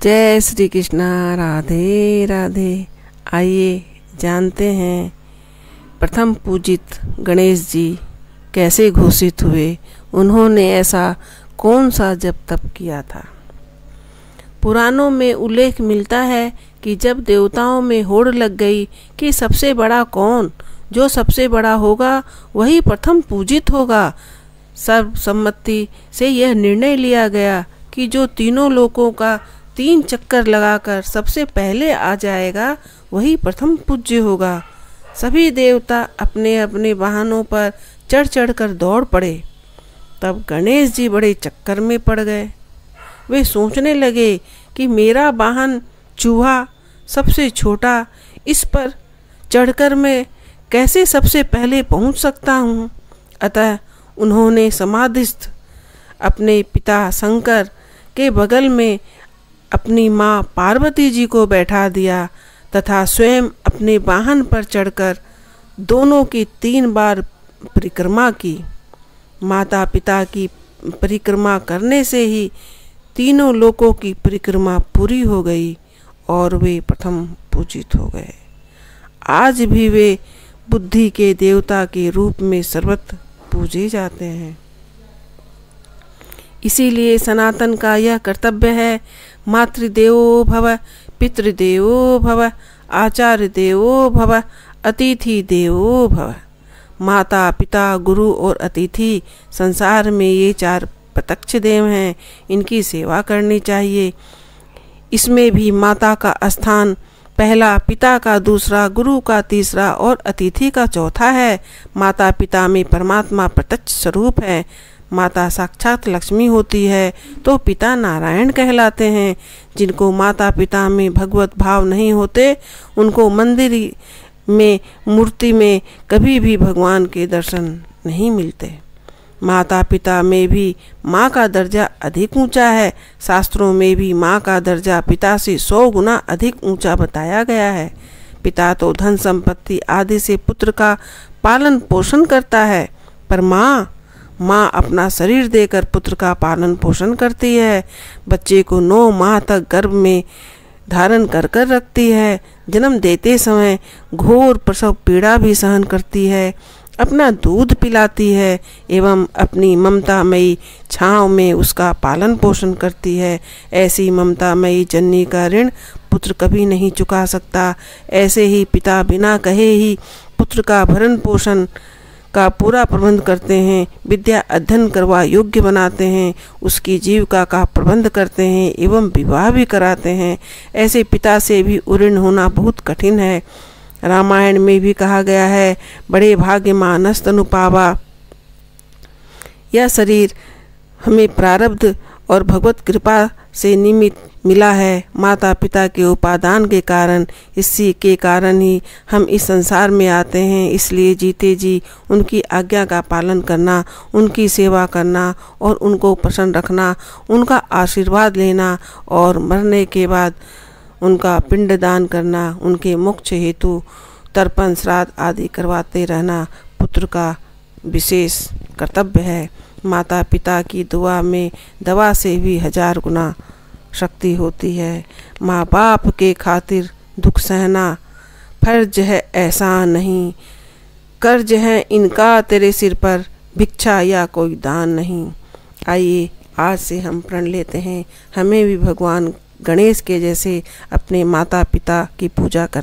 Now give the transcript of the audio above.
जय श्री कृष्णा। राधे राधे। आइए जानते हैं प्रथम पूजित गणेश जी कैसे घोषित हुए। उन्होंने ऐसा कौन सा जप तप किया था। पुराणों में उल्लेख मिलता है कि जब देवताओं में होड़ लग गई कि सबसे बड़ा कौन, जो सबसे बड़ा होगा वही प्रथम पूजित होगा, सर्वसम्मति से यह निर्णय लिया गया कि जो तीनों लोकों का 3 चक्कर लगाकर सबसे पहले आ जाएगा वही प्रथम पूज्य होगा। सभी देवता अपने अपने वाहनों पर चढ़ चढ़ कर दौड़ पड़े। तब गणेश जी बड़े चक्कर में पड़ गए। वे सोचने लगे कि मेरा वाहन चूहा सबसे छोटा, इस पर चढ़कर मैं कैसे सबसे पहले पहुंच सकता हूं। अतः उन्होंने समाधिस्थ अपने पिता शंकर के बगल में अपनी माँ पार्वती जी को बैठा दिया तथा स्वयं अपने वाहन पर चढ़कर दोनों की 3 बार परिक्रमा की। माता पिता की परिक्रमा करने से ही तीनों लोकों की परिक्रमा पूरी हो गई और वे प्रथम पूजित हो गए। आज भी वे बुद्धि के देवता के रूप में सर्वत्र पूजे जाते हैं। इसीलिए सनातन का यह कर्तव्य है, मातृदेवो भव, पितृदेवो भव, आचार्य देवो भव, अतिथि देवो भव। माता पिता गुरु और अतिथि संसार में ये 4 प्रत्यक्ष देव हैं, इनकी सेवा करनी चाहिए। इसमें भी माता का स्थान पहला, पिता का दूसरा, गुरु का तीसरा और अतिथि का चौथा है। माता पिता में परमात्मा प्रत्यक्ष स्वरूप है। माता साक्षात लक्ष्मी होती है तो पिता नारायण कहलाते हैं। जिनको माता पिता में भगवत भाव नहीं होते उनको मंदिर में मूर्ति में कभी भी भगवान के दर्शन नहीं मिलते। माता पिता में भी माँ का दर्जा अधिक ऊंचा है। शास्त्रों में भी माँ का दर्जा पिता से 100 गुना अधिक ऊंचा बताया गया है। पिता तो धन संपत्ति आदि से पुत्र का पालन पोषण करता है, पर माँ अपना शरीर देकर पुत्र का पालन पोषण करती है। बच्चे को 9 माह तक गर्भ में धारण कर कर रखती है। जन्म देते समय घोर प्रसव पीड़ा भी सहन करती है, अपना दूध पिलाती है एवं अपनी ममतामयी छाँव में उसका पालन पोषण करती है। ऐसी ममतामयी जननी का ऋण पुत्र कभी नहीं चुका सकता। ऐसे ही पिता बिना कहे ही पुत्र का भरण पोषण का पूरा प्रबंध करते हैं, विद्या अध्ययन करवा योग्य बनाते हैं, उसकी जीविका का प्रबंध करते हैं एवं विवाह भी कराते हैं। ऐसे पिता से भी ऋण होना बहुत कठिन है। रामायण में भी कहा गया है, बड़े भाग्य मानस तनु पावा। यह शरीर हमें प्रारब्ध और भगवत कृपा से निमित्त मिला है। माता पिता के उपादान के कारण, इसी के कारण ही हम इस संसार में आते हैं। इसलिए जीते जी उनकी आज्ञा का पालन करना, उनकी सेवा करना और उनको प्रसन्न रखना, उनका आशीर्वाद लेना और मरने के बाद उनका पिंडदान करना, उनके मोक्ष हेतु तर्पण श्राद्ध आदि करवाते रहना पुत्र का विशेष कर्तव्य है। माता पिता की दुआ में दवा से भी 1000 गुना शक्ति होती है। माँ बाप के खातिर दुख सहना फर्ज है, ऐसा नहीं। कर्ज है इनका तेरे सिर पर, भिक्षा या कोई दान नहीं। आइए आज से हम प्रण लेते हैं, हमें भी भगवान गणेश के जैसे अपने माता पिता की पूजा कर